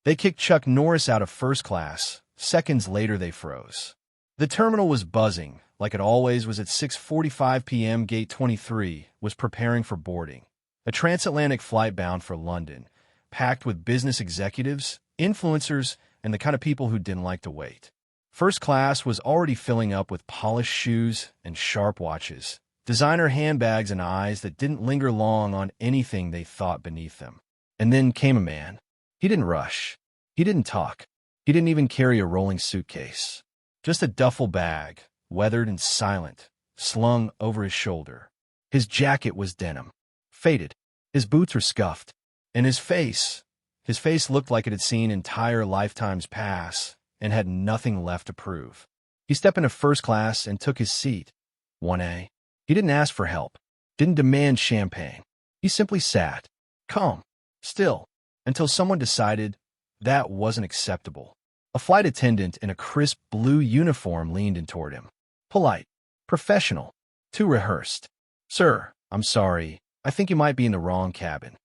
They kicked Chuck Norris out of first class. Seconds later, they froze. The terminal was buzzing, like it always was at 6:45 p.m. Gate 23 was preparing for boarding. A transatlantic flight bound for London, packed with business executives, influencers, and the kind of people who didn't like to wait. First class was already filling up with polished shoes and sharp watches, designer handbags and eyes that didn't linger long on anything they thought beneath them. And then came a man. He didn't rush. He didn't talk. He didn't even carry a rolling suitcase. Just a duffel bag, weathered and silent, slung over his shoulder. His jacket was denim, faded. His boots were scuffed. And his face looked like it had seen entire lifetimes pass and had nothing left to prove. He stepped into first class and took his seat, 1A. He didn't ask for help, didn't demand champagne. He simply sat, calm, still, until someone decided that wasn't acceptable. A flight attendant in a crisp blue uniform leaned in toward him. Polite, professional, too rehearsed. "Sir, I'm sorry. I think you might be in the wrong cabin."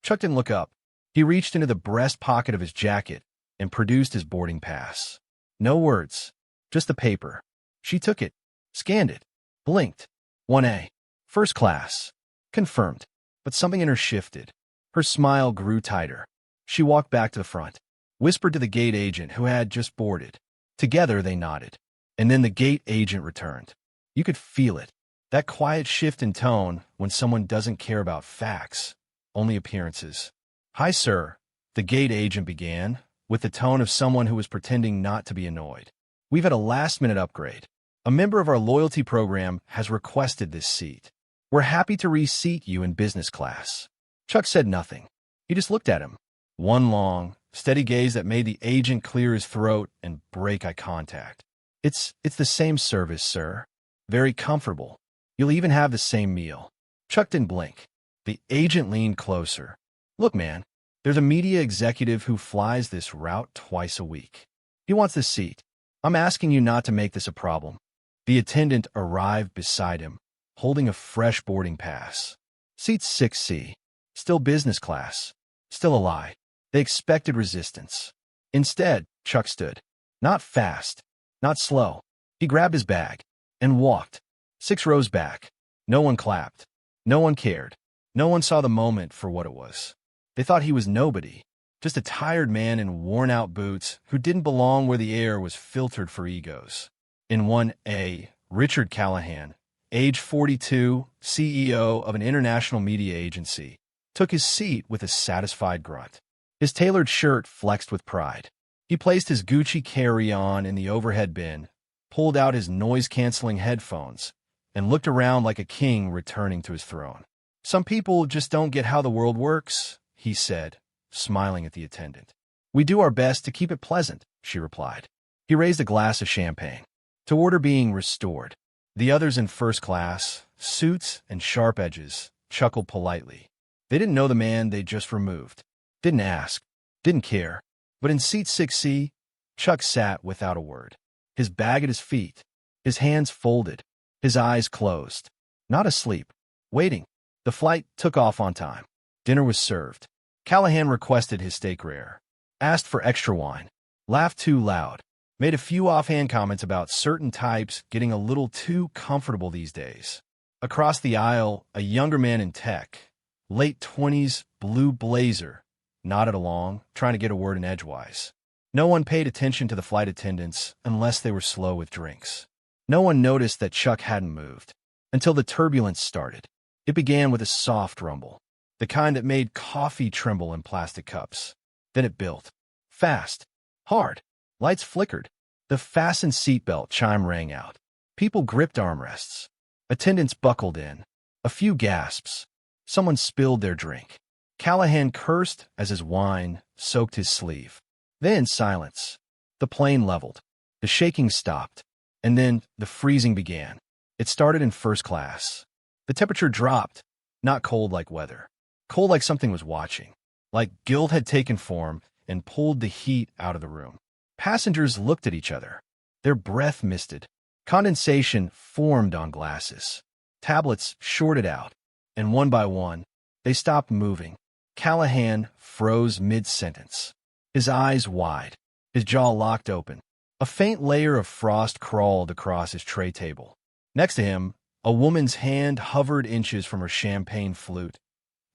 Chuck didn't look up. He reached into the breast pocket of his jacket and produced his boarding pass. No words, just the paper. She took it, scanned it, blinked. 1A, first class. Confirmed. But something in her shifted. Her smile grew tighter. She walked back to the front, whispered to the gate agent who had just boarded. Together they nodded. And then the gate agent returned. You could feel it. That quiet shift in tone when someone doesn't care about facts, only appearances. "Hi, sir," the gate agent began, with the tone of someone who was pretending not to be annoyed. "We've had a last-minute upgrade. A member of our loyalty program has requested this seat. We're happy to reseat you in business class." Chuck said nothing. He just looked at him. One long, steady gaze that made the agent clear his throat and break eye contact. It's the same service, sir. Very comfortable. You'll even have the same meal." Chuck didn't blink. The agent leaned closer. "Look, man, there's a media executive who flies this route twice a week. He wants this seat. I'm asking you not to make this a problem." The attendant arrived beside him, holding a fresh boarding pass. Seat 6C. Still business class. Still a lie. They expected resistance. Instead, Chuck stood. Not fast. Not slow. He grabbed his bag and walked. 6 rows back. No one clapped. No one cared. No one saw the moment for what it was. They thought he was nobody. Just a tired man in worn-out boots who didn't belong where the air was filtered for egos. In 1A, Richard Callahan, age 42, CEO of an international media agency, took his seat with a satisfied grunt. His tailored shirt flexed with pride. He placed his Gucci carry-on in the overhead bin, pulled out his noise-canceling headphones, and looked around like a king returning to his throne. "Some people just don't get how the world works," he said, smiling at the attendant. "We do our best to keep it pleasant," she replied. He raised a glass of champagne. To order being restored. The others in first class, suits and sharp edges, chuckled politely. They didn't know the man they just removed. Didn't ask. Didn't care. But in seat 6C, Chuck sat without a word. His bag at his feet. His hands folded. His eyes closed. Not asleep. Waiting. The flight took off on time. Dinner was served. Callahan requested his steak rare. Asked for extra wine. Laughed too loud. Made a few offhand comments about certain types getting a little too comfortable these days. Across the aisle, a younger man in tech, late 20s, blue blazer, nodded along, trying to get a word in edgewise. No one paid attention to the flight attendants unless they were slow with drinks. No one noticed that Chuck hadn't moved until the turbulence started. It began with a soft rumble, the kind that made coffee tremble in plastic cups. Then it built. Fast. Hard. Lights flickered. The fastened seatbelt chime rang out. People gripped armrests. Attendants buckled in. A few gasps. Someone spilled their drink. Callahan cursed as his wine soaked his sleeve. Then silence. The plane leveled. The shaking stopped. And then the freezing began. It started in first class. The temperature dropped. Not cold like weather. Cold like something was watching. Like guilt had taken form and pulled the heat out of the room. Passengers looked at each other. Their breath misted. Condensation formed on glasses. Tablets shorted out. And one by one, they stopped moving. Callahan froze mid-sentence. his eyes wide, his jaw locked open. A faint layer of frost crawled across his tray table. Next to him, a woman's hand hovered inches from her champagne flute,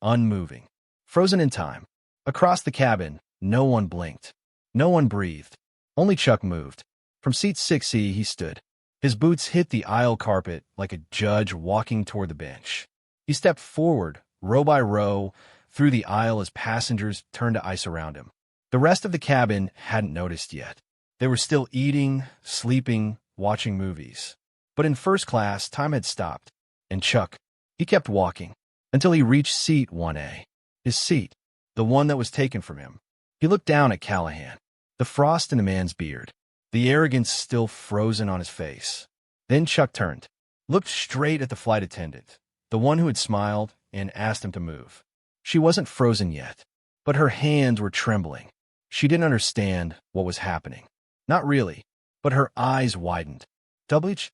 unmoving, frozen in time. Across the cabin, no one blinked. No one breathed. Only Chuck moved. From seat 6E, he stood. His boots hit the aisle carpet like a judge walking toward the bench. He stepped forward, row by row, through the aisle as passengers turned to ice around him. The rest of the cabin hadn't noticed yet. They were still eating, sleeping, watching movies. But in first class, time had stopped. And Chuck, he kept walking until he reached seat 1A. His seat, the one that was taken from him. He looked down at Callahan, the frost in the man's beard, the arrogance still frozen on his face. Then Chuck turned, looked straight at the flight attendant, the one who had smiled, and asked him to move. She wasn't frozen yet, but her hands were trembling. She didn't understand what was happening. Not really, but her eyes widened. "WH,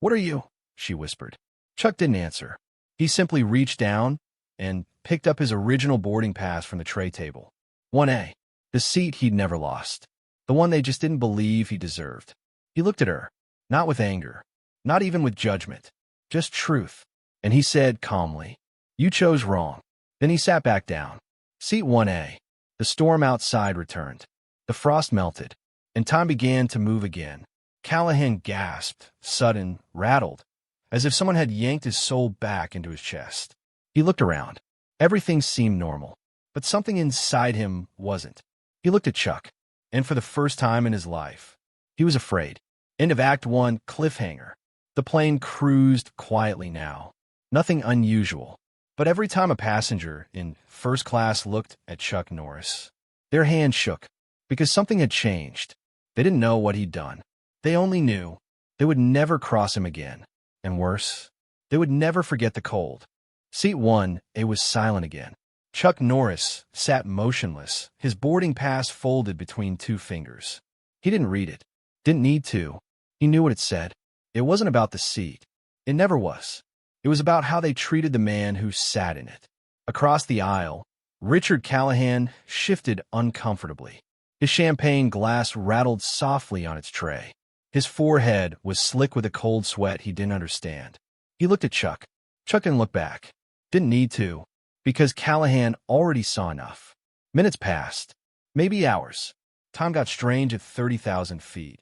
what are you?" she whispered. Chuck didn't answer. He simply reached down and picked up his original boarding pass from the tray table. 1A, the seat he'd never lost, the one they just didn't believe he deserved. He looked at her, not with anger, not even with judgment, just truth, and he said calmly, "You chose wrong." Then he sat back down. Seat 1A. The storm outside returned. The frost melted, and time began to move again. Callahan gasped, sudden, rattled, as if someone had yanked his soul back into his chest. He looked around. Everything seemed normal, but something inside him wasn't. He looked at Chuck, and for the first time in his life, he was afraid. End of Act 1, cliffhanger. The plane cruised quietly now. Nothing unusual. But every time a passenger in first class looked at Chuck Norris, their hands shook, because something had changed. They didn't know what he'd done. They only knew they would never cross him again. And worse, they would never forget the cold. Seat 1A was silent again. Chuck Norris sat motionless, his boarding pass folded between two fingers. He didn't read it. Didn't need to. He knew what it said. It wasn't about the seat. It never was. It was about how they treated the man who sat in it. Across the aisle, Richard Callahan shifted uncomfortably. His champagne glass rattled softly on its tray. His forehead was slick with a cold sweat he didn't understand. He looked at Chuck. Chuck didn't look back. Didn't need to, because Callahan already saw enough. Minutes passed, maybe hours. Time got strange at 30,000 feet,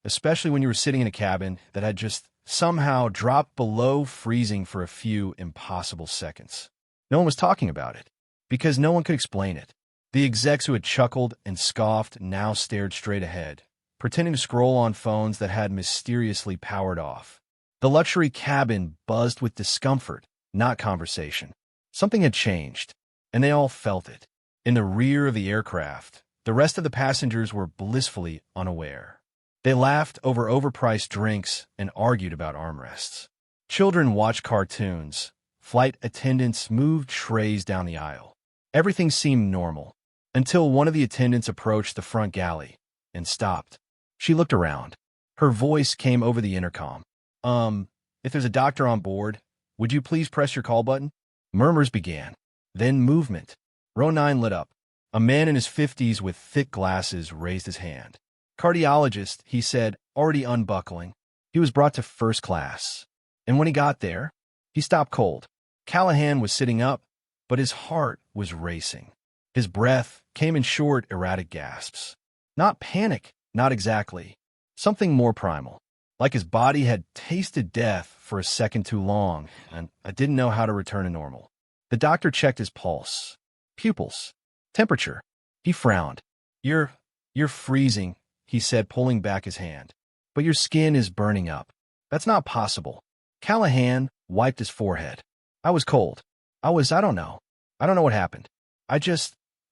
especially when you were sitting in a cabin that had just somehow dropped below freezing for a few impossible seconds. No one was talking about it, because no one could explain it. The execs who had chuckled and scoffed now stared straight ahead, pretending to scroll on phones that had mysteriously powered off. The luxury cabin buzzed with discomfort, not conversation. Something had changed, and they all felt it. In the rear of the aircraft, the rest of the passengers were blissfully unaware. They laughed over overpriced drinks and argued about armrests. Children watched cartoons. Flight attendants moved trays down the aisle. Everything seemed normal, until one of the attendants approached the front galley and stopped. She looked around. Her voice came over the intercom. If there's a doctor on board, would you please press your call button?" Murmurs began. Then movement. Row 9 lit up. A man in his 50s with thick glasses raised his hand. "Cardiologist," he said, already unbuckling. He was brought to first class. And when he got there, he stopped cold. Callahan was sitting up, but his heart was racing. His breath came in short, erratic gasps. Not panic, not exactly. Something more primal. Like his body had tasted death for a second too long, and I didn't know how to return to normal. The doctor checked his pulse, pupils, temperature. He frowned. You're freezing," he said, pulling back his hand. "But your skin is burning up." "That's not possible." Callahan wiped his forehead. "I was cold. I don't know. I don't know what happened.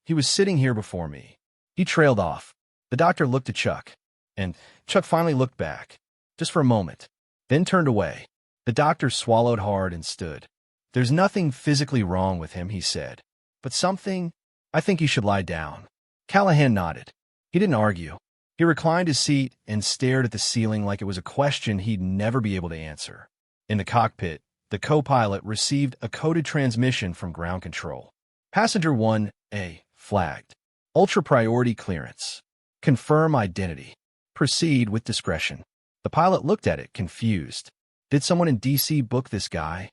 He was sitting here before me." He trailed off. The doctor looked at Chuck, and Chuck finally looked back, just for a moment, then turned away. The doctor swallowed hard and stood. "There's nothing physically wrong with him," he said, "but something. I think you should lie down." Callahan nodded. He didn't argue. He reclined his seat and stared at the ceiling like it was a question he'd never be able to answer. In the cockpit, the co-pilot received a coded transmission from ground control. "Passenger 1A flagged. Ultra priority clearance. Confirm identity. Proceed with discretion. The pilot looked at it, confused. Did someone in DC book this guy?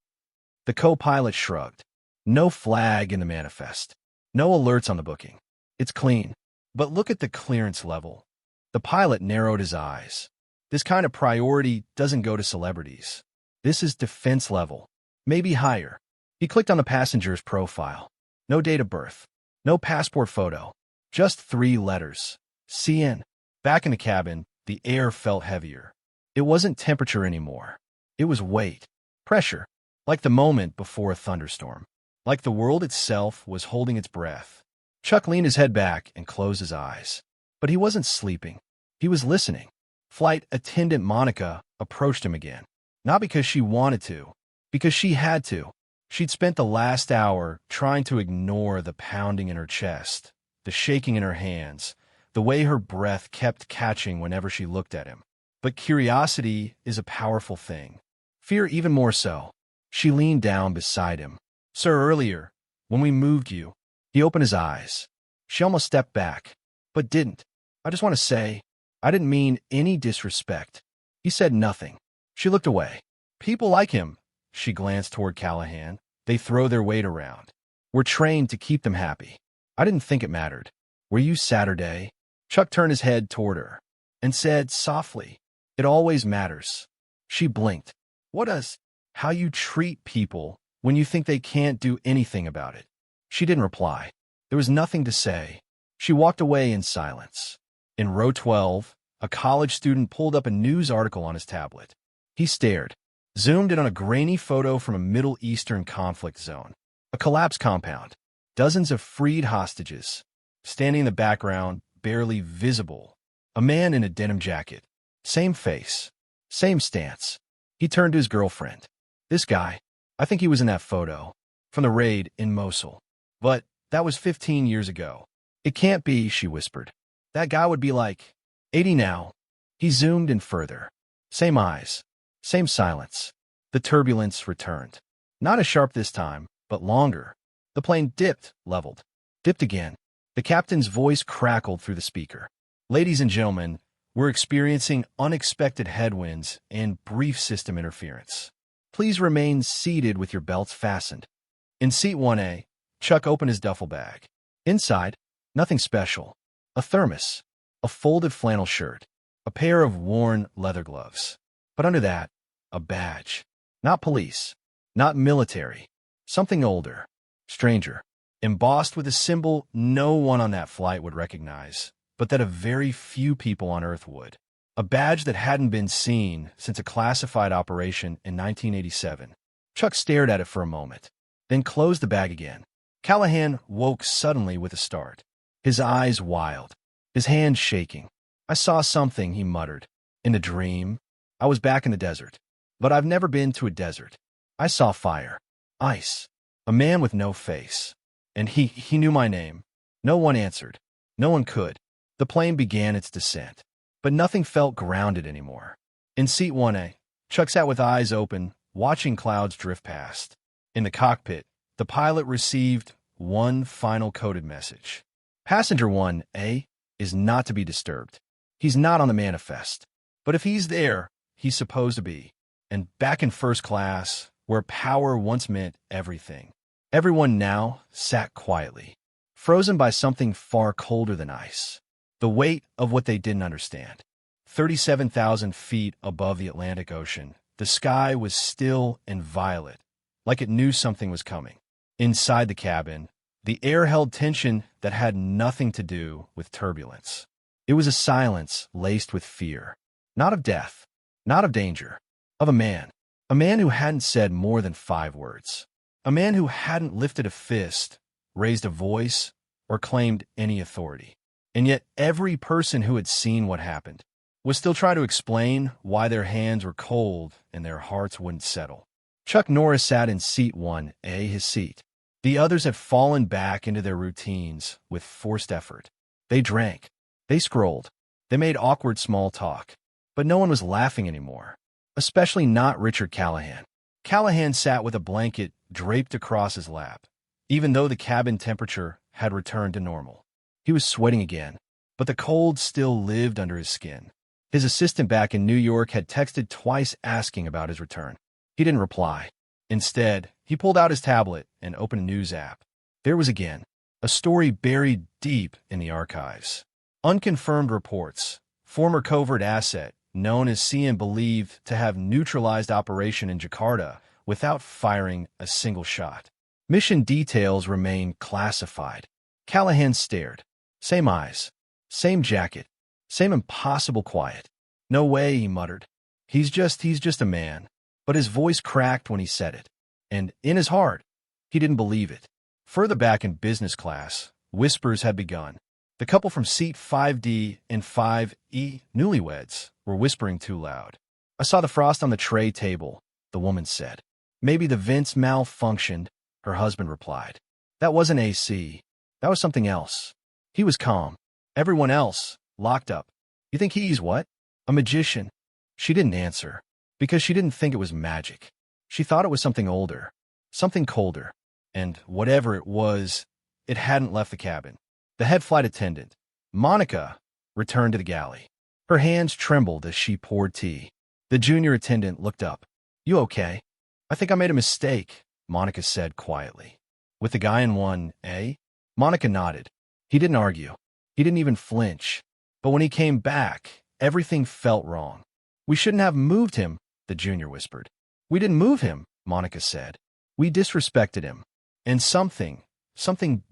The co-pilot shrugged. No flag in the manifest. No alerts on the booking. It's clean. But look at the clearance level. The pilot narrowed his eyes. This kind of priority doesn't go to celebrities. This is defense level. Maybe higher. He clicked on the passenger's profile. No date of birth. No passport photo. Just 3 letters. CN. Back in the cabin, the air felt heavier. It wasn't temperature anymore. It was weight. Pressure. Like the moment before a thunderstorm. Like the world itself was holding its breath. Chuck leaned his head back and closed his eyes. But he wasn't sleeping. He was listening. Flight attendant Monica approached him again. Not because she wanted to. Because she had to. She'd spent the last hour trying to ignore the pounding in her chest, the shaking in her hands, the way her breath kept catching whenever she looked at him. But curiosity is a powerful thing. Fear even more so. She leaned down beside him. Sir, earlier, when we moved you, he opened his eyes. She almost stepped back, but didn't. I just want to say, I didn't mean any disrespect. He said nothing. She looked away. People like him. She glanced toward Callahan. They throw their weight around. We're trained to keep them happy. I didn't think it mattered. Were you Saturday? Chuck turned his head toward her and said softly, It always matters. She blinked. What does? How you treat people when you think they can't do anything about it. She didn't reply. There was nothing to say. She walked away in silence. In row 12, a college student pulled up a news article on his tablet. He stared, zoomed in on a grainy photo from a Middle Eastern conflict zone. A collapsed compound. Dozens of freed hostages. Standing in the background, barely visible. A man in a denim jacket. Same face. Same stance. He turned to his girlfriend. This guy, I think he was in that photo. From the raid in Mosul. But that was 15 years ago. It can't be, she whispered. That guy would be like 80 now. He zoomed in further. Same eyes. Same silence. The turbulence returned. Not as sharp this time, but longer. The plane dipped, leveled. Dipped again. The captain's voice crackled through the speaker. Ladies and gentlemen, we're experiencing unexpected headwinds and brief system interference. Please remain seated with your belts fastened. In seat 1A, Chuck opened his duffel bag. Inside, nothing special. A thermos, a folded flannel shirt, a pair of worn leather gloves. But under that, a badge. Not police, not military. Something older, stranger, embossed with a symbol no one on that flight would recognize, but that a very few people on Earth would. A badge that hadn't been seen since a classified operation in 1987. Chuck stared at it for a moment, then closed the bag again. Callahan woke suddenly with a start. His eyes wild, his hands shaking. I saw something, he muttered. In a dream, I was back in the desert. But I've never been to a desert. I saw fire, ice, a man with no face. And he knew my name. No one answered. No one could. The plane began its descent. But nothing felt grounded anymore. In seat 1A, Chuck sat with eyes open, watching clouds drift past. In the cockpit, the pilot received one final coded message. Passenger 1A is not to be disturbed. He's not on the manifest. But if he's there, he's supposed to be. And back in first class, where power once meant everything. Everyone now sat quietly, frozen by something far colder than ice. The weight of what they didn't understand. 37,000 feet above the Atlantic Ocean, the sky was still and violet, like it knew something was coming. Inside the cabin, the air held tension that had nothing to do with turbulence. It was a silence laced with fear. Not of death, not of danger, of a man who hadn't said more than 5 words. A man who hadn't lifted a fist, raised a voice, or claimed any authority. And yet every person who had seen what happened was still trying to explain why their hands were cold and their hearts wouldn't settle. Chuck Norris sat in seat 1A, his seat. The others had fallen back into their routines with forced effort. They drank. They scrolled. They made awkward small talk. But no one was laughing anymore, especially not Richard Callahan. Callahan sat with a blanket draped across his lap, even though the cabin temperature had returned to normal. He was sweating again, but the cold still lived under his skin. His assistant back in New York had texted twice asking about his return. He didn't reply. Instead, he pulled out his tablet and opened a news app. There was again a story buried deep in the archives. Unconfirmed reports. Former covert asset, known as CM, believed to have neutralized operation in Jakarta without firing a single shot. Mission details remain classified. Callahan stared. Same eyes. Same jacket. Same impossible quiet. No way, he muttered. He's just a man. But his voice cracked when he said it. And in his heart, he didn't believe it. Further back in business class, whispers had begun. The couple from seat 5D and 5E, newlyweds, were whispering too loud. I saw the frost on the tray table, the woman said. Maybe the vents malfunctioned, her husband replied. That wasn't AC. That was something else. He was calm. Everyone else, locked up. You think he's what? A magician? She didn't answer, because she didn't think it was magic. She thought it was something older, something colder. And whatever it was, it hadn't left the cabin. The head flight attendant, Monica, returned to the galley. Her hands trembled as she poured tea. The junior attendant looked up. You okay? I think I made a mistake, Monica said quietly. With the guy in 1A? Monica nodded. He didn't argue. He didn't even flinch. But when he came back, everything felt wrong. We shouldn't have moved him, the junior whispered. We didn't move him, Monica said. We disrespected him. And something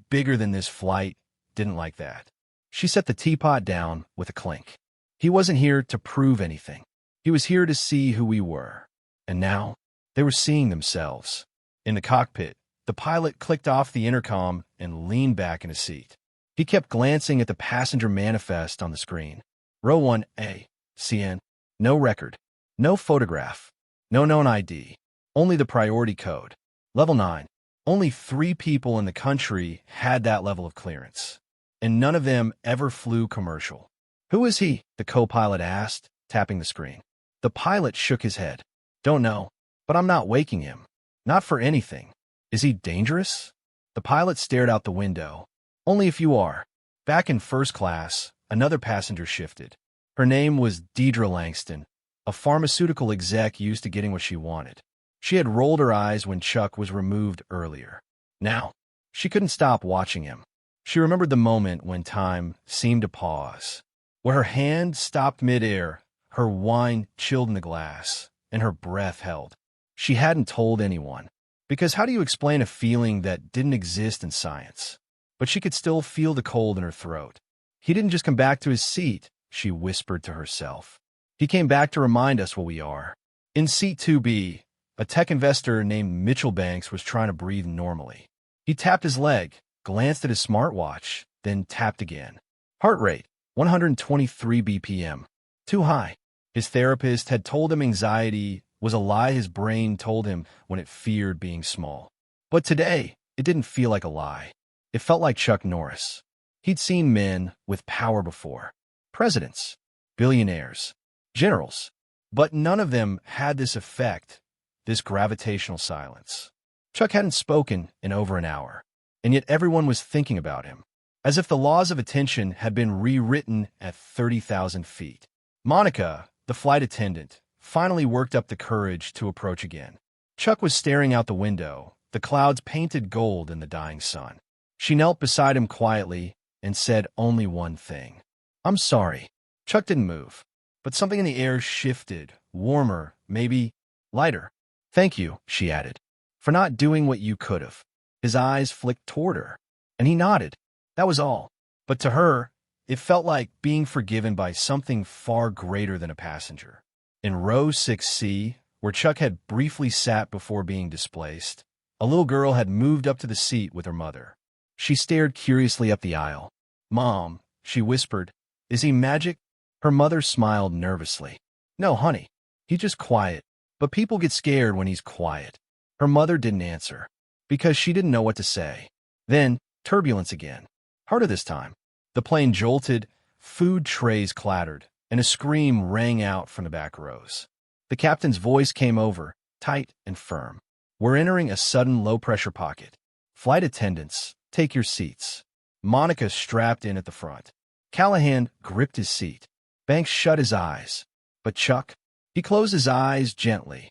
bigger than this flight, didn't like that. She set the teapot down with a clink. He wasn't here to prove anything. He was here to see who we were. And now, they were seeing themselves. In the cockpit, the pilot clicked off the intercom and leaned back in his seat. He kept glancing at the passenger manifest on the screen. Row 1A, CN, no record, no photograph, no known ID, only the priority code. Level 9. Only 3 people in the country had that level of clearance, and none of them ever flew commercial. Who is he? The co-pilot asked, tapping the screen. The pilot shook his head. Don't know, but I'm not waking him. Not for anything. Is he dangerous? The pilot stared out the window. Only if you are. Back in first class, another passenger shifted. Her name was Deidre Langston, a pharmaceutical exec used to getting what she wanted. She had rolled her eyes when Chuck was removed earlier. Now, she couldn't stop watching him. She remembered the moment when time seemed to pause, where her hand stopped midair, her wine chilled in the glass, and her breath held. She hadn't told anyone, because how do you explain a feeling that didn't exist in science? But she could still feel the cold in her throat. He didn't just come back to his seat, she whispered to herself. He came back to remind us what we are. In seat 2B, a tech investor named Mitchell Banks was trying to breathe normally. He tapped his leg, glanced at his smartwatch, then tapped again. Heart rate, 123 BPM. Too high. His therapist had told him anxiety was a lie his brain told him when it feared being small. But today, it didn't feel like a lie. It felt like Chuck Norris. He'd seen men with power before. Presidents, billionaires, generals. But none of them had this effect, this gravitational silence. Chuck hadn't spoken in over an hour, and yet everyone was thinking about him, as if the laws of attention had been rewritten at 30,000 feet. Monica, the flight attendant, finally worked up the courage to approach again. Chuck was staring out the window, the clouds painted gold in the dying sun. She knelt beside him quietly and said only one thing. I'm sorry. Chuck didn't move, but something in the air shifted, warmer, maybe lighter. Thank you, she added, for not doing what you could have. His eyes flicked toward her, and he nodded. That was all. But to her, it felt like being forgiven by something far greater than a passenger. In row 6C, where Chuck had briefly sat before being displaced, a little girl had moved up to the seat with her mother. She stared curiously up the aisle. Mom, she whispered, is he magic? Her mother smiled nervously. No, honey, he's just quiet. But people get scared when he's quiet. Her mother didn't answer, because she didn't know what to say. Then, turbulence again. Harder this time. The plane jolted, food trays clattered, and a scream rang out from the back rows. The captain's voice came over, tight and firm. We're entering a sudden low-pressure pocket. Flight attendants, take your seats. Monica strapped in at the front. Callahan gripped his seat. Banks shut his eyes. But Chuck? He closed his eyes gently,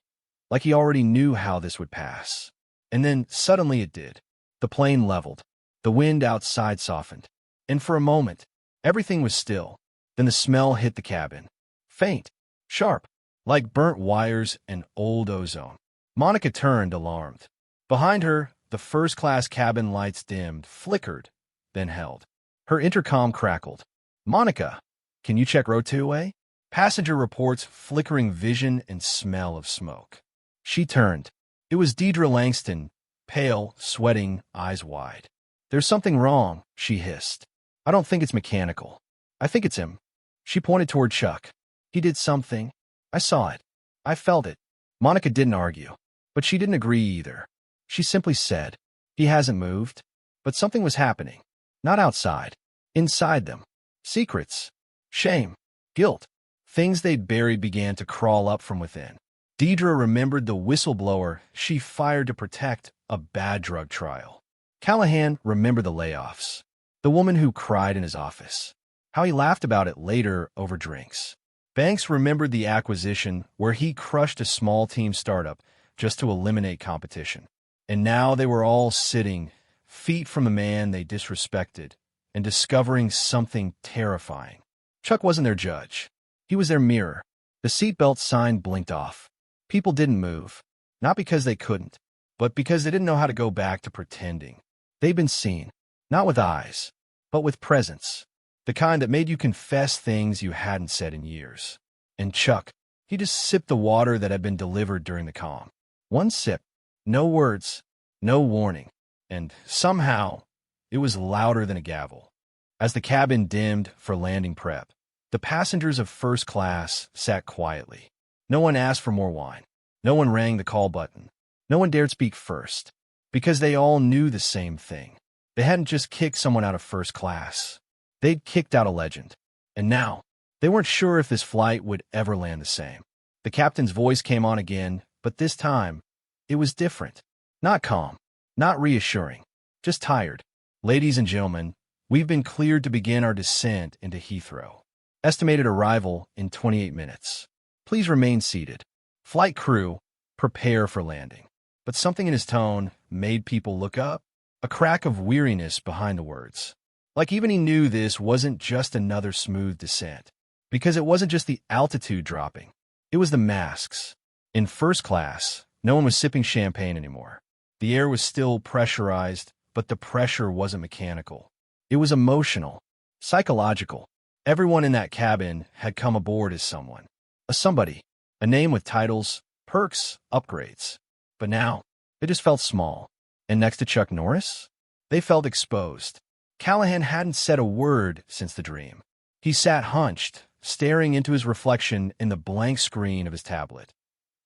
like he already knew how this would pass. And then suddenly it did. The plane leveled. The wind outside softened. And for a moment, everything was still. Then the smell hit the cabin. Faint, sharp, like burnt wires and old ozone. Monica turned, alarmed. Behind her, the first-class cabin lights dimmed, flickered, then held. Her intercom crackled. "Monica, can you check row 2A?" Passenger reports flickering vision and smell of smoke. She turned. It was Deidre Langston, pale, sweating, eyes wide. "There's something wrong," she hissed. "I don't think it's mechanical. I think it's him." She pointed toward Chuck. "He did something. I saw it. I felt it." Monica didn't argue, but she didn't agree either. She simply said, "He hasn't moved." But something was happening. Not outside. Inside them. Secrets. Shame. Guilt. Things they'd buried began to crawl up from within. Deidre remembered the whistleblower she fired to protect a bad drug trial. Callahan remembered the layoffs. The woman who cried in his office. How he laughed about it later over drinks. Banks remembered the acquisition where he crushed a small team startup just to eliminate competition. And now they were all sitting, feet from the man they disrespected, and discovering something terrifying. Chuck wasn't their judge. He was their mirror. The seatbelt sign blinked off. People didn't move, not because they couldn't, but because they didn't know how to go back to pretending. They'd been seen, not with eyes, but with presence. The kind that made you confess things you hadn't said in years. And Chuck, he just sipped the water that had been delivered during the calm. One sip, no words, no warning, and somehow it was louder than a gavel. As the cabin dimmed for landing prep, the passengers of first class sat quietly. No one asked for more wine. No one rang the call button. No one dared speak first, because they all knew the same thing. They hadn't just kicked someone out of first class. They'd kicked out a legend. And now, they weren't sure if this flight would ever land the same. The captain's voice came on again, but this time, it was different. Not calm, not reassuring, just tired. "Ladies and gentlemen, we've been cleared to begin our descent into Heathrow. Estimated arrival in 28 minutes. Please remain seated. Flight crew, prepare for landing." But something in his tone made people look up, a crack of weariness behind the words. Like even he knew this wasn't just another smooth descent. Because it wasn't just the altitude dropping. It was the masks. In first class, no one was sipping champagne anymore. The air was still pressurized, but the pressure wasn't mechanical. It was emotional, psychological. Everyone in that cabin had come aboard as someone. A somebody. A name with titles, perks, upgrades. But now, they just felt small. And next to Chuck Norris, they felt exposed. Callahan hadn't said a word since the dream. He sat hunched, staring into his reflection in the blank screen of his tablet.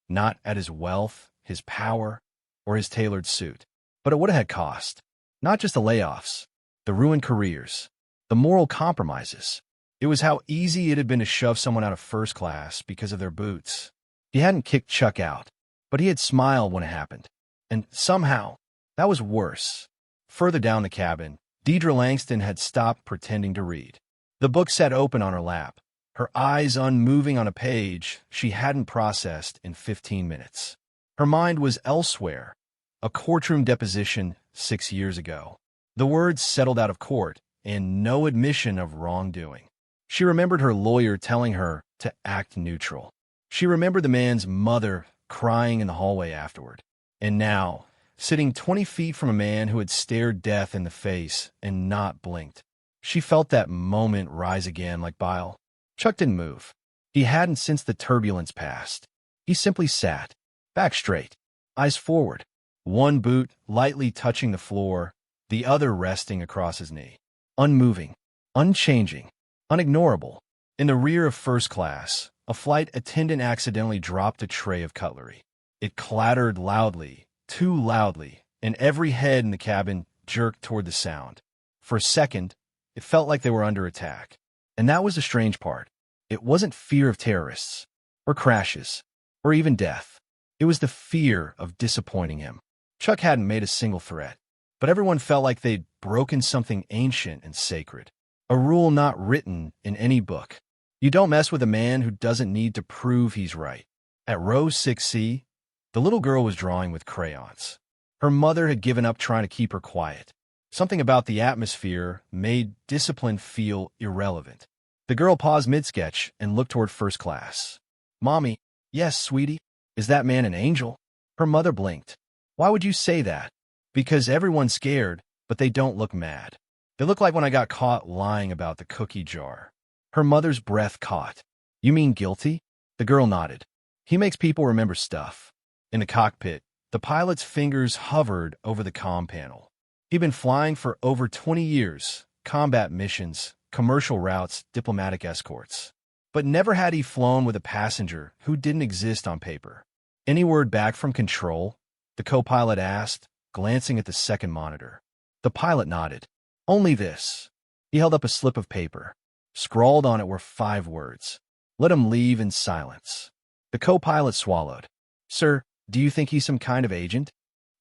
Not at his wealth, his power, or his tailored suit, but at what it had cost. Not just the layoffs, the ruined careers, the moral compromises. It was how easy it had been to shove someone out of first class because of their boots. He hadn't kicked Chuck out, but he had smiled when it happened. And somehow, that was worse. Further down the cabin, Deidre Langston had stopped pretending to read. The book sat open on her lap, her eyes unmoving on a page she hadn't processed in 15 minutes. Her mind was elsewhere, a courtroom deposition 6 years ago. The words settled out of court, and no admission of wrongdoing. She remembered her lawyer telling her to act neutral. She remembered the man's mother crying in the hallway afterward. And now, sitting 20 feet from a man who had stared death in the face and not blinked. She felt that moment rise again like bile. Chuck didn't move. He hadn't since the turbulence passed. He simply sat, back straight, eyes forward, one boot lightly touching the floor, the other resting across his knee. Unmoving, unchanging, unignorable. In the rear of first class, a flight attendant accidentally dropped a tray of cutlery. It clattered loudly, too loudly, and every head in the cabin jerked toward the sound. For a second, it felt like they were under attack. And that was the strange part. It wasn't fear of terrorists, or crashes, or even death. It was the fear of disappointing him. Chuck hadn't made a single threat, but everyone felt like they'd broken something ancient and sacred. A rule not written in any book. You don't mess with a man who doesn't need to prove he's right. At row 6C, the little girl was drawing with crayons. Her mother had given up trying to keep her quiet. Something about the atmosphere made discipline feel irrelevant. The girl paused mid-sketch and looked toward first class. "Mommy." "Yes, sweetie." "Is that man an angel?" Her mother blinked. "Why would you say that?" "Because everyone's scared, but they don't look mad. They look like when I got caught lying about the cookie jar." Her mother's breath caught. "You mean guilty?" The girl nodded. "He makes people remember stuff." In the cockpit, the pilot's fingers hovered over the comm panel. He'd been flying for over 20 years, combat missions, commercial routes, diplomatic escorts. But never had he flown with a passenger who didn't exist on paper. "Any word back from control?" the co-pilot asked, glancing at the second monitor. The pilot nodded. "Only this." He held up a slip of paper. Scrawled on it were 5 words. "Let him leave in silence." The co-pilot swallowed. "Sir, do you think he's some kind of agent?"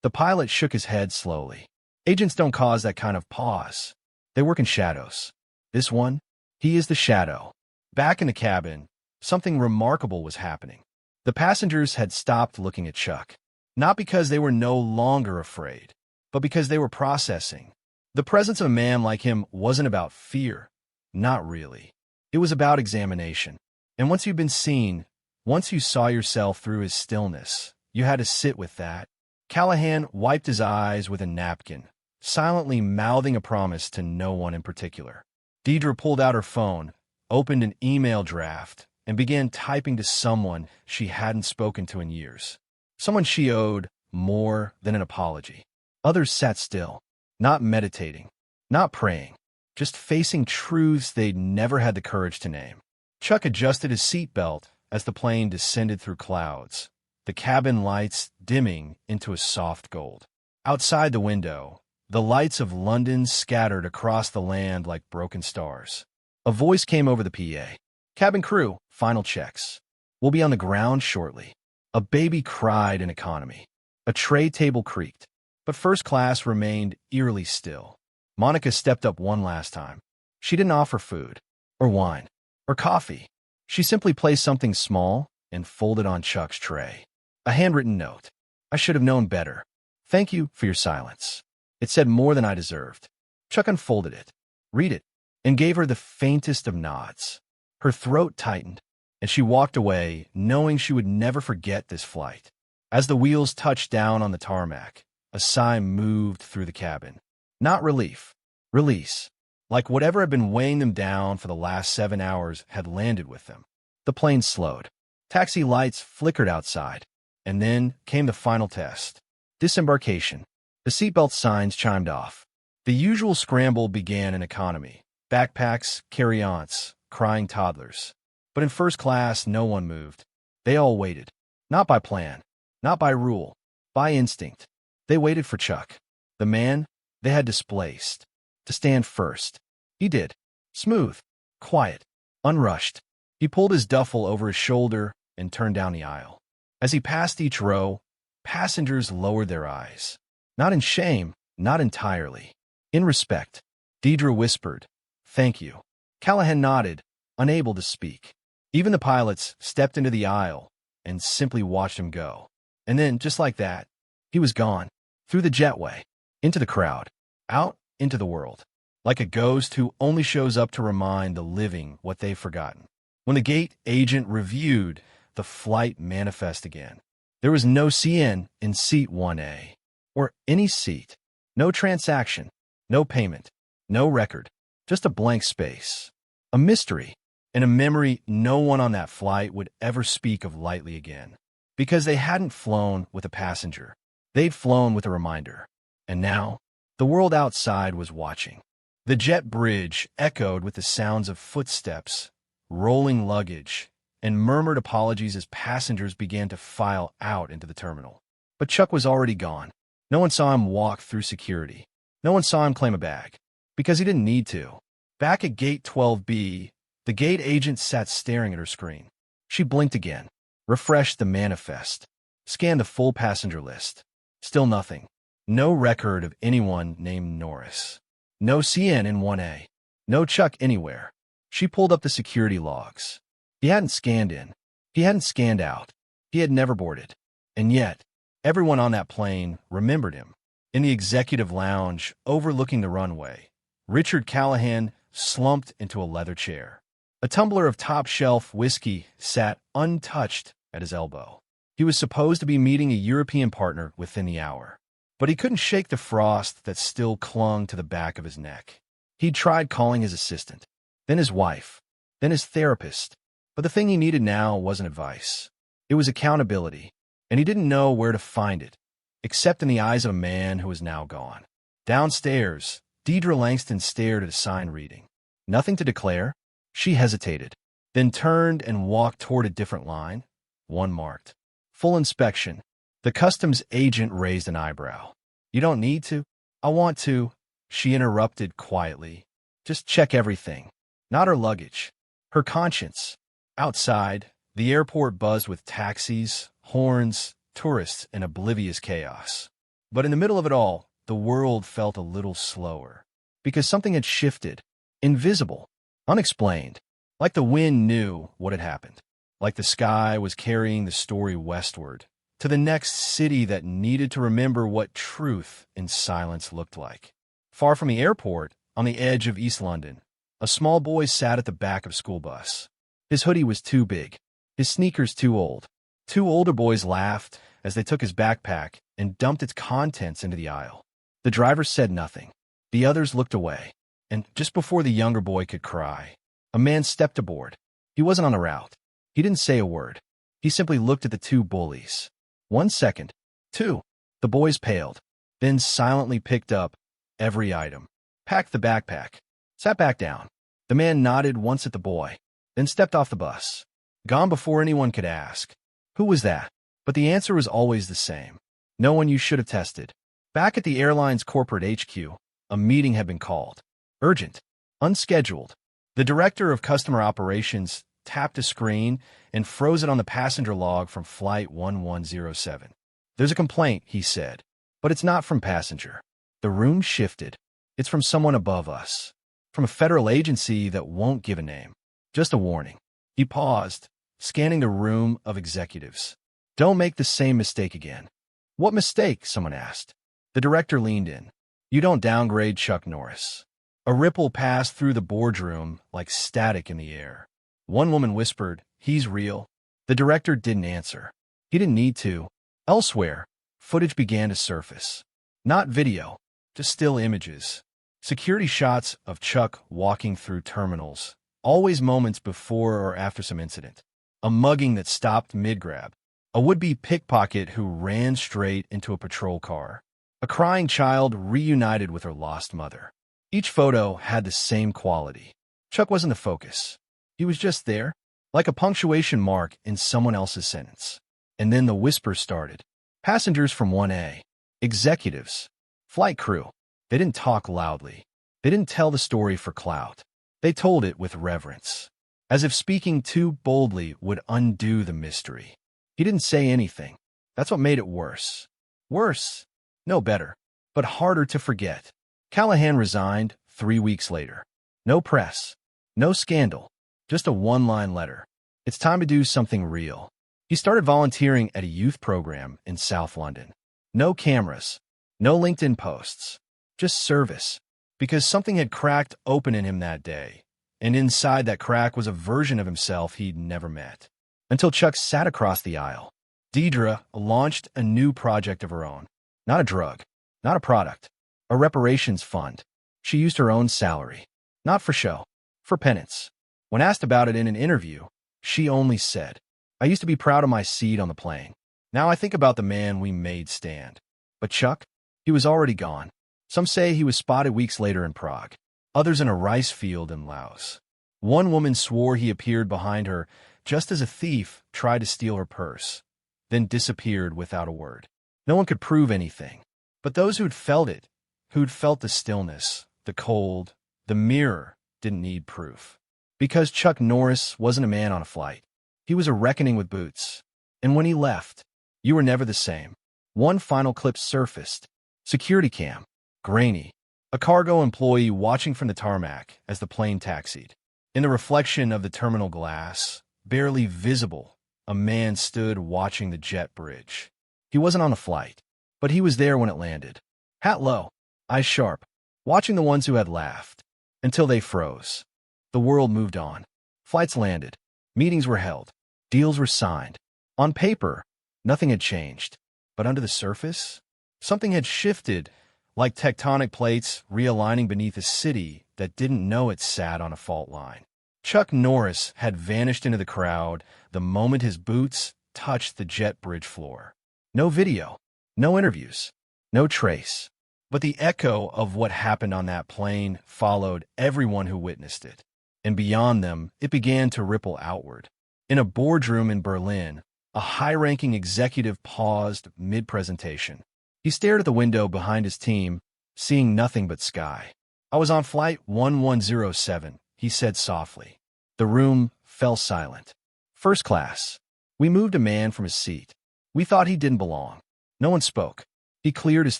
The pilot shook his head slowly. "Agents don't cause that kind of pause. They work in shadows. This one, he is the shadow." Back in the cabin, something remarkable was happening. The passengers had stopped looking at Chuck. Not because they were no longer afraid, but because they were processing. The presence of a man like him wasn't about fear. Not really. It was about examination. And once you've been seen, once you saw yourself through his stillness, you had to sit with that. Callahan wiped his eyes with a napkin, silently mouthing a promise to no one in particular. Deidre pulled out her phone, opened an email draft, and began typing to someone she hadn't spoken to in years. Someone she owed more than an apology. Others sat still, not meditating, not praying, just facing truths they'd never had the courage to name. Chuck adjusted his seatbelt as the plane descended through clouds, the cabin lights dimming into a soft gold. Outside the window, the lights of London scattered across the land like broken stars. A voice came over the PA. "Cabin crew, final checks. We'll be on the ground shortly." A baby cried in economy. A tray table creaked, but first class remained eerily still. Monica stepped up one last time. She didn't offer food, or wine, or coffee. She simply placed something small and folded on Chuck's tray. A handwritten note. "I should have known better. Thank you for your silence." It said more than I deserved. Chuck unfolded it, read it, and gave her the faintest of nods. Her throat tightened, and she walked away, knowing she would never forget this flight. As the wheels touched down on the tarmac, a sigh moved through the cabin. Not relief, release. Like whatever had been weighing them down for the last 7 hours had landed with them. The plane slowed. Taxi lights flickered outside, and then came the final test. Disembarkation. The seatbelt signs chimed off. The usual scramble began in economy. Backpacks, carry-ons, crying toddlers. But in first class, no one moved. They all waited. Not by plan, not by rule, by instinct. They waited for Chuck, the man they had displaced, to stand first. He did. Smooth, quiet, unrushed. He pulled his duffel over his shoulder and turned down the aisle. As he passed each row, passengers lowered their eyes. Not in shame, not entirely. In respect. Deidre whispered, "Thank you." Callahan nodded, unable to speak. Even the pilots stepped into the aisle and simply watched him go. And then, just like that, he was gone. Through the jetway, into the crowd, out into the world. Like a ghost who only shows up to remind the living what they've forgotten. When the gate agent reviewed the flight manifest again, there was no CN in seat 1A. Or any seat. No transaction. No payment. No record. Just a blank space. A mystery. And a memory no one on that flight would ever speak of lightly again. Because they hadn't flown with a passenger. They'd flown with a reminder. And now, the world outside was watching. The jet bridge echoed with the sounds of footsteps, rolling luggage, and murmured apologies as passengers began to file out into the terminal. But Chuck was already gone. No one saw him walk through security. No one saw him claim a bag. Because he didn't need to. Back at gate 12B, the gate agent sat staring at her screen. She blinked again, refreshed the manifest, scanned the full passenger list. Still nothing. No record of anyone named Norris. No CN in 1A. No Chuck anywhere. She pulled up the security logs. He hadn't scanned in. He hadn't scanned out. He had never boarded. And yet, everyone on that plane remembered him. In the executive lounge overlooking the runway, Richard Callahan slumped into a leather chair. A tumbler of top-shelf whiskey sat untouched at his elbow. He was supposed to be meeting a European partner within the hour, but he couldn't shake the frost that still clung to the back of his neck. He'd tried calling his assistant, then his wife, then his therapist, but the thing he needed now wasn't advice. It was accountability, and he didn't know where to find it, except in the eyes of a man who was now gone. Downstairs, Deidre Langston stared at a sign reading, "Nothing to declare." She hesitated, then turned and walked toward a different line, one marked "Full inspection." The customs agent raised an eyebrow. "You don't need to." "I want to," she interrupted quietly. "Just check everything. Not her luggage. Her conscience." Outside, the airport buzzed with taxis, horns, tourists, and oblivious chaos. But in the middle of it all, the world felt a little slower. Because something had shifted. Invisible. Unexplained. Like the wind knew what had happened. Like the sky was carrying the story westward, to the next city that needed to remember what truth in silence looked like. Far from the airport, on the edge of East London, a small boy sat at the back of a school bus. His hoodie was too big, his sneakers too old. Two older boys laughed as they took his backpack and dumped its contents into the aisle. The driver said nothing. The others looked away, and just before the younger boy could cry, a man stepped aboard. He wasn't on the route. He didn't say a word. He simply looked at the two bullies. 1 second. 2. The boys paled, then silently picked up every item, packed the backpack, sat back down. The man nodded once at the boy, then stepped off the bus. Gone before anyone could ask, "Who was that?" But the answer was always the same. "No one you should have tested." Back at the airline's corporate HQ, a meeting had been called. Urgent. Unscheduled. The director of customer operations tapped a screen and froze it on the passenger log from Flight 1107. "There's a complaint," he said, "but it's not from passenger." The room shifted. "It's from someone above us. From a federal agency that won't give a name. Just a warning." He paused, scanning the room of executives. "Don't make the same mistake again." "What mistake?" someone asked. The director leaned in. "You don't downgrade Chuck Norris." A ripple passed through the boardroom like static in the air. One woman whispered, "He's real." The director didn't answer. He didn't need to. Elsewhere, footage began to surface. Not video, just still images. Security shots of Chuck walking through terminals, always moments before or after some incident. A mugging that stopped mid-grab. A would-be pickpocket who ran straight into a patrol car. A crying child reunited with her lost mother. Each photo had the same quality. Chuck wasn't the focus. He was just there, like a punctuation mark in someone else's sentence. And then the whisper started. Passengers from 1A. Executives. Flight crew. They didn't talk loudly. They didn't tell the story for clout. They told it with reverence, as if speaking too boldly would undo the mystery. He didn't say anything. That's what made it worse. Worse? No, better, but harder to forget. Callahan resigned 3 weeks later. No press. No scandal. Just a one-line letter. It's time to do something real. He started volunteering at a youth program in South London. No cameras. No LinkedIn posts. Just service. Because something had cracked open in him that day, and inside that crack was a version of himself he'd never met. Until Chuck sat across the aisle. Deidre launched a new project of her own. Not a drug. Not a product. A reparations fund. She used her own salary. Not for show. For penance. When asked about it in an interview, she only said, "I used to be proud of my seat on the plane. Now I think about the man we made stand." But Chuck? He was already gone. Some say he was spotted weeks later in Prague. Others in a rice field in Laos. One woman swore he appeared behind her just as a thief tried to steal her purse, then disappeared without a word. No one could prove anything. But those who'd felt it, who'd felt the stillness, the cold, the mirror, didn't need proof. Because Chuck Norris wasn't a man on a flight. He was a reckoning with boots. And when he left, you were never the same. One final clip surfaced. Security cam. Grainy. A cargo employee watching from the tarmac as the plane taxied. In the reflection of the terminal glass, barely visible, a man stood watching the jet bridge. He wasn't on the flight, but he was there when it landed. Hat low, eyes sharp, watching the ones who had laughed, until they froze. The world moved on. Flights landed. Meetings were held. Deals were signed. On paper, nothing had changed. But under the surface, something had shifted, like tectonic plates realigning beneath a city that didn't know it sat on a fault line. Chuck Norris had vanished into the crowd the moment his boots touched the jet bridge floor. No video, no interviews, no trace. But the echo of what happened on that plane followed everyone who witnessed it. And beyond them, it began to ripple outward. In a boardroom in Berlin, a high-ranking executive paused mid-presentation. He stared at the window behind his team, seeing nothing but sky. "I was on flight 1107, he said softly. The room fell silent. First class. We moved a man from his seat. We thought he didn't belong. No one spoke. He cleared his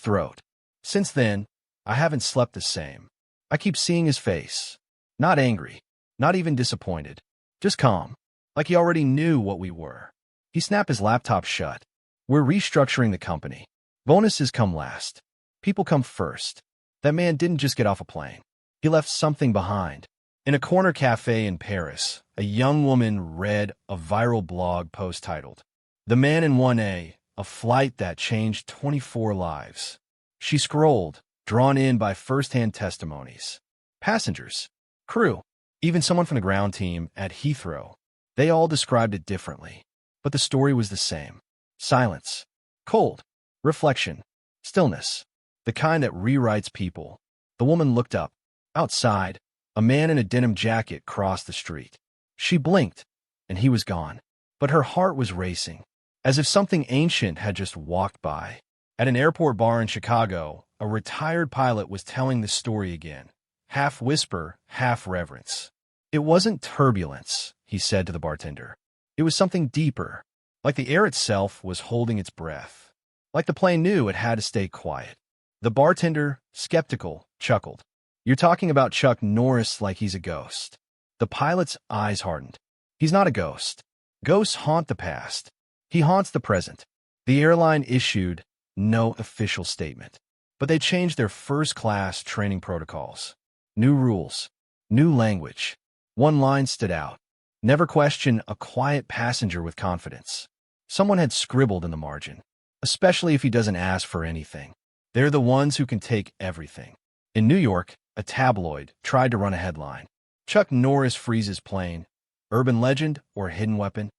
throat. Since then, I haven't slept the same. I keep seeing his face. Not angry, not even disappointed. Just calm, like he already knew what we were." He snapped his laptop shut. "We're restructuring the company. Bonuses come last. People come first. That man didn't just get off a plane. He left something behind." In a corner cafe in Paris, a young woman read a viral blog post titled, "The Man in 1A, a flight that changed 24 lives." She scrolled, drawn in by first-hand testimonies. Passengers, crew, even someone from the ground team at Heathrow. They all described it differently. But the story was the same. Silence. Cold. Reflection. Stillness. The kind that rewrites people. The woman looked up. Outside, a man in a denim jacket crossed the street. She blinked, and he was gone. But her heart was racing, as if something ancient had just walked by. At an airport bar in Chicago, a retired pilot was telling the story again, half whisper, half reverence. "It wasn't turbulence," he said to the bartender. "It was something deeper, like the air itself was holding its breath, like the plane knew it had to stay quiet." The bartender, skeptical, chuckled. "You're talking about Chuck Norris like he's a ghost." The pilot's eyes hardened. "He's not a ghost. Ghosts haunt the past. He haunts the present." The airline issued no official statement, but they changed their first-class training protocols. New rules, new language. One line stood out. Never question a quiet passenger with confidence. Someone had scribbled in the margin, especially if he doesn't ask for anything. They're the ones who can take everything. In New York, a tabloid tried to run a headline. Chuck Norris freezes plane, urban legend or hidden weapon?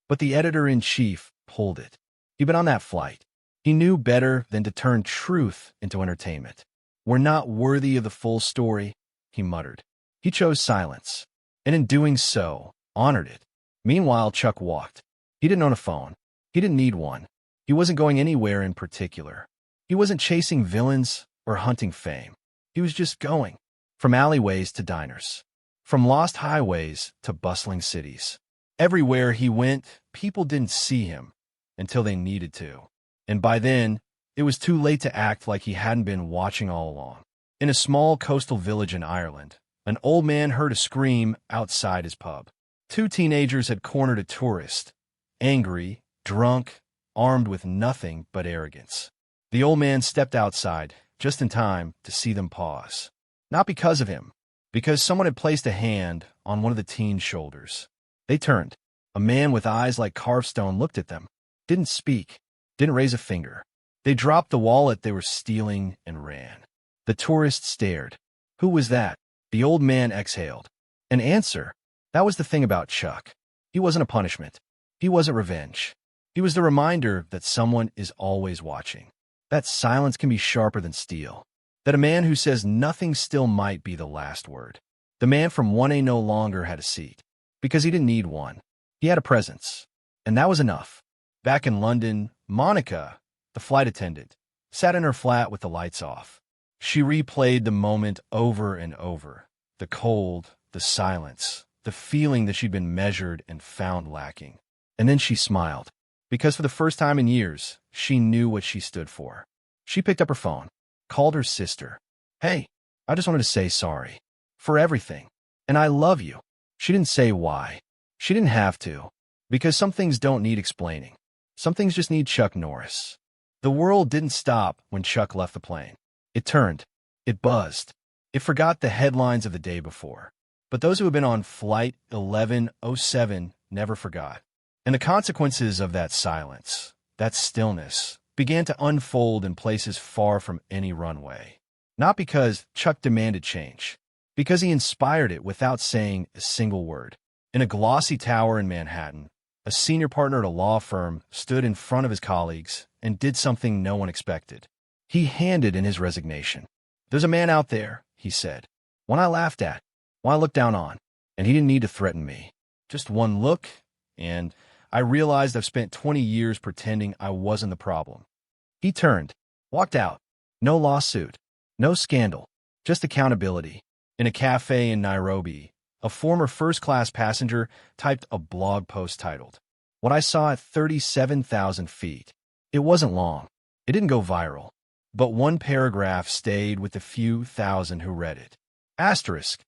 But the editor-in-chief pulled it. He'd been on that flight. He knew better than to turn truth into entertainment. "We're not worthy of the full story," he muttered. He chose silence, and in doing so, honored it. Meanwhile, Chuck walked. He didn't own a phone. He didn't need one. He wasn't going anywhere in particular. He wasn't chasing villains or hunting fame. He was just going. From alleyways to diners. From lost highways to bustling cities. Everywhere he went, people didn't see him until they needed to. And by then, it was too late to act like he hadn't been watching all along. In a small coastal village in Ireland, an old man heard a scream outside his pub. Two teenagers had cornered a tourist, angry, drunk, armed with nothing but arrogance. The old man stepped outside, just in time to see them pause. Not because of him, because someone had placed a hand on one of the teens' shoulders. They turned. A man with eyes like carved stone looked at them, didn't speak, didn't raise a finger. They dropped the wallet they were stealing and ran. The tourist stared. Who was that? The old man exhaled. An answer. That was the thing about Chuck. He wasn't a punishment. He wasn't revenge. He was the reminder that someone is always watching. That silence can be sharper than steel. That a man who says nothing still might be the last word. The man from 1A no longer had a seat, because he didn't need one. He had a presence. And that was enough. Back in London, Monica, the flight attendant, sat in her flat with the lights off. She replayed the moment over and over. The cold, the silence, the feeling that she'd been measured and found lacking. And then she smiled, because for the first time in years, she knew what she stood for. She picked up her phone. called her sister. Hey, I just wanted to say sorry. For everything. And I love you. She didn't say why. She didn't have to. Because some things don't need explaining. Some things just need Chuck Norris. The world didn't stop when Chuck left the plane. It turned. It buzzed. It forgot the headlines of the day before. But those who had been on Flight 1107 never forgot. And the consequences of that silence, that stillness, began to unfold in places far from any runway. Not because Chuck demanded change, because he inspired it without saying a single word. In a glossy tower in Manhattan, a senior partner at a law firm stood in front of his colleagues and did something no one expected. He handed in his resignation. There's a man out there, he said, one I laughed at, one I looked down on, and he didn't need to threaten me. Just one look, and I realized I've spent 20 years pretending I wasn't the problem. He turned, walked out. No lawsuit, no scandal, just accountability. In a cafe in Nairobi, a former first-class passenger typed a blog post titled, "What I Saw at 37,000 Feet." It wasn't long. It didn't go viral. But one paragraph stayed with the few thousand who read it. Asterisk.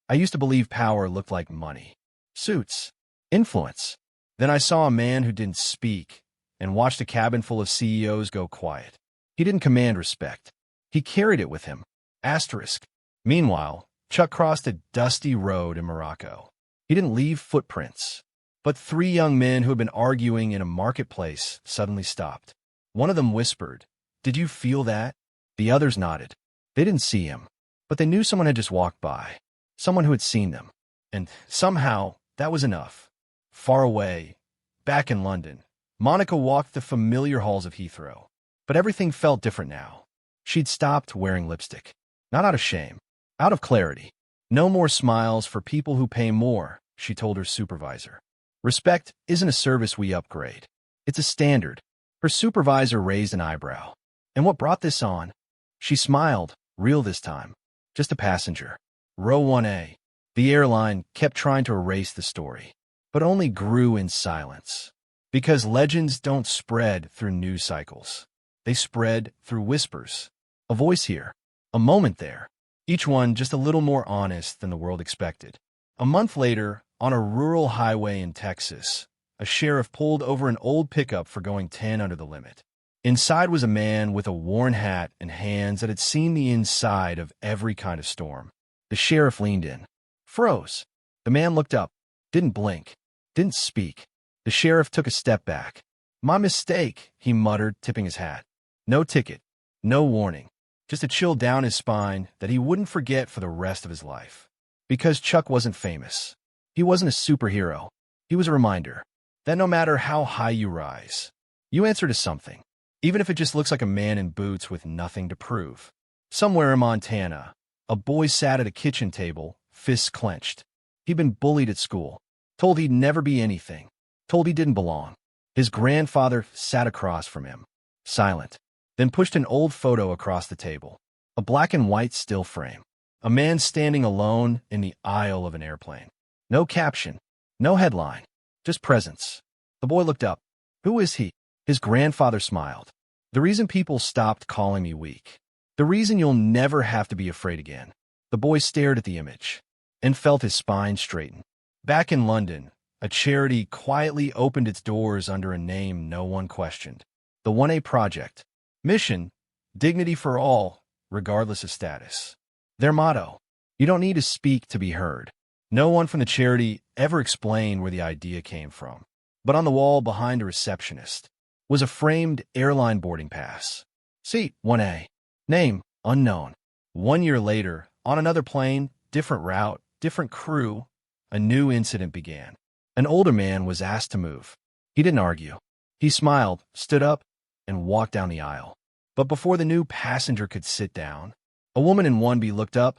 I used to believe power looked like money. Suits. Influence. Then I saw a man who didn't speak and watched a cabin full of CEOs go quiet. He didn't command respect. He carried it with him. Asterisk. Meanwhile, Chuck crossed a dusty road in Morocco. He didn't leave footprints. But 3 young men who had been arguing in a marketplace suddenly stopped. One of them whispered, "Did you feel that?" The others nodded. They didn't see him, but they knew someone had just walked by, someone who had seen them. And somehow, that was enough. Far away, back in London, Monica walked the familiar halls of Heathrow. But everything felt different now. She'd stopped wearing lipstick. Not out of shame, out of clarity. No more smiles for people who pay more, she told her supervisor. Respect isn't a service we upgrade. It's a standard. Her supervisor raised an eyebrow. And what brought this on? She smiled, real this time. Just a passenger. Row 1A. The airline kept trying to erase the story, but only grew in silence. Because legends don't spread through news cycles. They spread through whispers. A voice here, a moment there. Each one just a little more honest than the world expected. A month later, on a rural highway in Texas, a sheriff pulled over an old pickup for going 10 under the limit. Inside was a man with a worn hat and hands that had seen the inside of every kind of storm. The sheriff leaned in. Froze. The man looked up. Didn't blink. Didn't speak. The sheriff took a step back. "My mistake," he muttered, tipping his hat. No ticket. No warning. Just a chill down his spine that he wouldn't forget for the rest of his life. Because Chuck wasn't famous. He wasn't a superhero. He was a reminder that no matter how high you rise, you answer to something, even if it just looks like a man in boots with nothing to prove. Somewhere in Montana, a boy sat at a kitchen table, fists clenched. He'd been bullied at school, told he'd never be anything, told he didn't belong. His grandfather sat across from him, silent, then pushed an old photo across the table, a black and white still frame, a man standing alone in the aisle of an airplane. No caption, no headline, just presence. The boy looked up. Who is he? His grandfather smiled. The reason people stopped calling me weak. The reason you'll never have to be afraid again. The boy stared at the image and felt his spine straighten. Back in London, a charity quietly opened its doors under a name no one questioned. The 1A Project. Mission, dignity for all, regardless of status. Their motto, you don't need to speak to be heard. No one from the charity ever explained where the idea came from. But on the wall behind a receptionist was a framed airline boarding pass. Seat 1A. Name unknown. 1 year later, on another plane, different route, different crew, a new incident began. An older man was asked to move. He didn't argue. He smiled, stood up, and walked down the aisle. But before the new passenger could sit down, a woman in 1B looked up,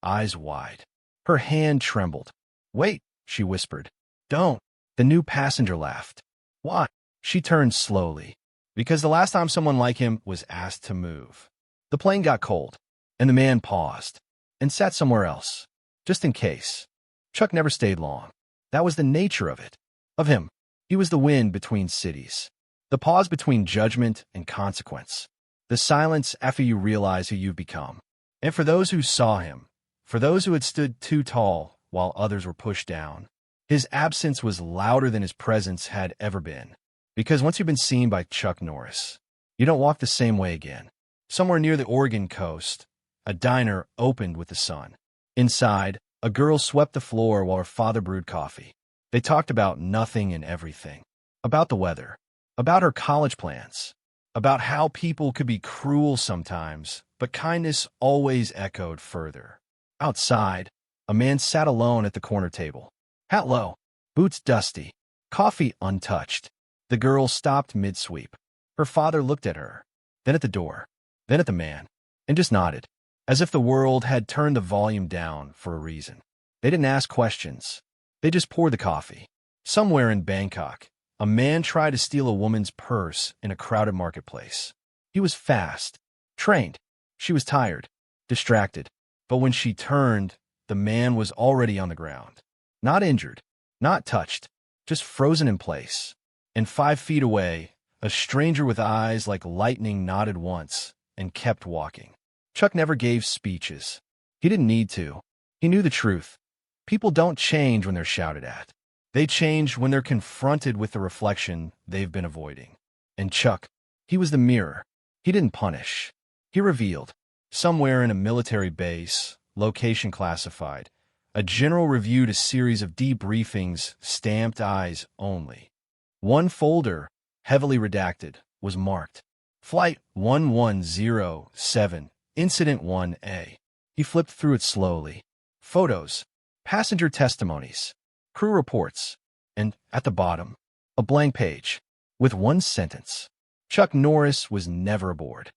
eyes wide. Her hand trembled. Wait, she whispered. Don't. The new passenger laughed. Why? She turned slowly. Because the last time someone like him was asked to move. The plane got cold, and the man paused and sat somewhere else, just in case. Chuck never stayed long. That was the nature of it. Of him. He was the wind between cities. The pause between judgment and consequence. The silence after you realize who you've become. And for those who saw him, for those who had stood too tall while others were pushed down, his absence was louder than his presence had ever been. Because once you've been seen by Chuck Norris, you don't walk the same way again. Somewhere near the Oregon coast, a diner opened with the sun. Inside, a girl swept the floor while her father brewed coffee. They talked about nothing and everything. About the weather, about her college plans, about how people could be cruel sometimes, but kindness always echoed further. Outside, a man sat alone at the corner table. Hat low, boots dusty, coffee untouched. The girl stopped mid-sweep. Her father looked at her, then at the door, then at the man, and just nodded, as if the world had turned the volume down for a reason. They didn't ask questions. They just poured the coffee. Somewhere in Bangkok, a man tried to steal a woman's purse in a crowded marketplace. He was fast, trained. She was tired, distracted. But when she turned, the man was already on the ground. Not injured, not touched, just frozen in place. And 5 feet away, a stranger with eyes like lightning nodded once and kept walking. Chuck never gave speeches. He didn't need to. He knew the truth. People don't change when they're shouted at. They change when they're confronted with the reflection they've been avoiding. And Chuck, he was the mirror. He didn't punish. He revealed. Somewhere in a military base, location classified, a general reviewed a series of debriefings, stamped eyes only. One folder, heavily redacted, was marked Flight 1107, Incident 1A. He flipped through it slowly. Photos, passenger testimonies, crew reports, and, at the bottom, a blank page with one sentence. Chuck Norris was never aboard.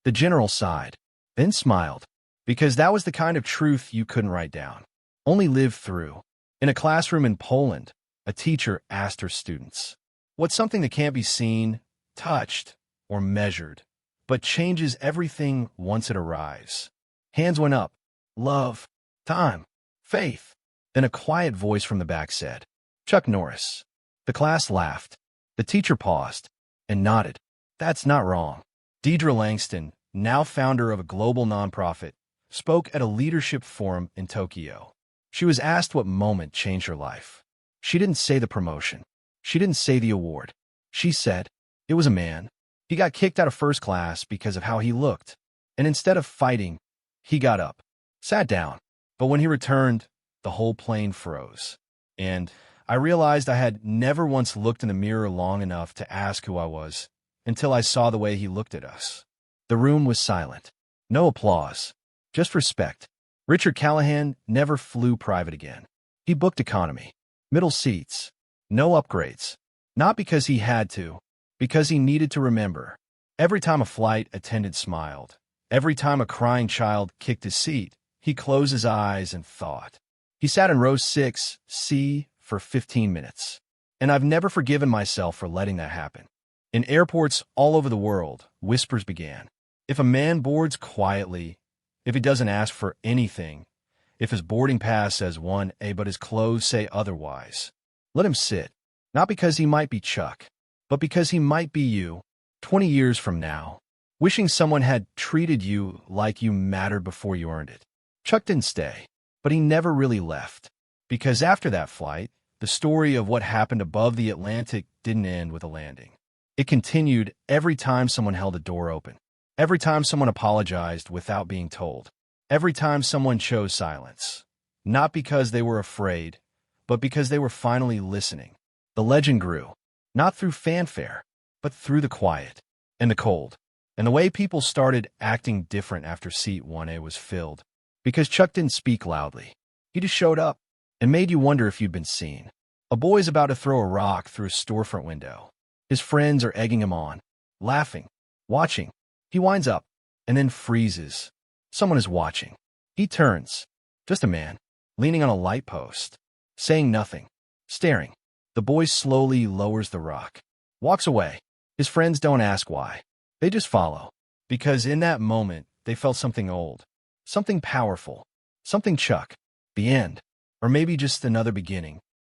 The general sighed, then smiled, because that was the kind of truth you couldn't write down, only live through. In a classroom in Poland, a teacher asked her students, "What's something that can't be seen, touched, or measured, but changes everything once it arrives?" Hands went up. Love, time, faith. Then a quiet voice from the back said, "Chuck Norris." The class laughed. The teacher paused and nodded. That's not wrong. Deidre Langston, now founder of a global nonprofit, spoke at a leadership forum in Tokyo. She was asked what moment changed her life. She didn't say the promotion. She didn't say the award. She said, it was a man. He got kicked out of first class because of how he looked. And instead of fighting, he got up, sat down. But when he returned, the whole plane froze. And I realized I had never once looked in the mirror long enough to ask who I was until I saw the way he looked at us. The room was silent. No applause. Just respect. Richard Callahan never flew private again. He booked economy. Middle seats. No upgrades. Not because he had to, because he needed to remember. Every time a flight attendant smiled, every time a crying child kicked his seat, he closed his eyes and thought. He sat in row 6C for 15 minutes. And I've never forgiven myself for letting that happen. In airports all over the world, whispers began. If a man boards quietly, if he doesn't ask for anything, if his boarding pass says 1A but his clothes say otherwise, let him sit. Not because he might be Chuck, but because he might be you, 20 years from now, wishing someone had treated you like you mattered before you earned it. Chuck didn't stay, but he never really left. Because after that flight, the story of what happened above the Atlantic didn't end with a landing. It continued every time someone held a door open, every time someone apologized without being told, every time someone chose silence. Not because they were afraid, but because they were finally listening. The legend grew, not through fanfare, but through the quiet and the cold, and the way people started acting different after seat 1A was filled. Because Chuck didn't speak loudly. He just showed up and made you wonder if you'd been seen. A boy's about to throw a rock through a storefront window. His friends are egging him on, laughing, watching. He winds up and then freezes. Someone is watching. He turns. Just a man, leaning on a light post, saying nothing, staring. The boy slowly lowers the rock, walks away. His friends don't ask why. They just follow. Because in that moment, they felt something old, something powerful, something Chuck. The end. Or maybe just another beginning.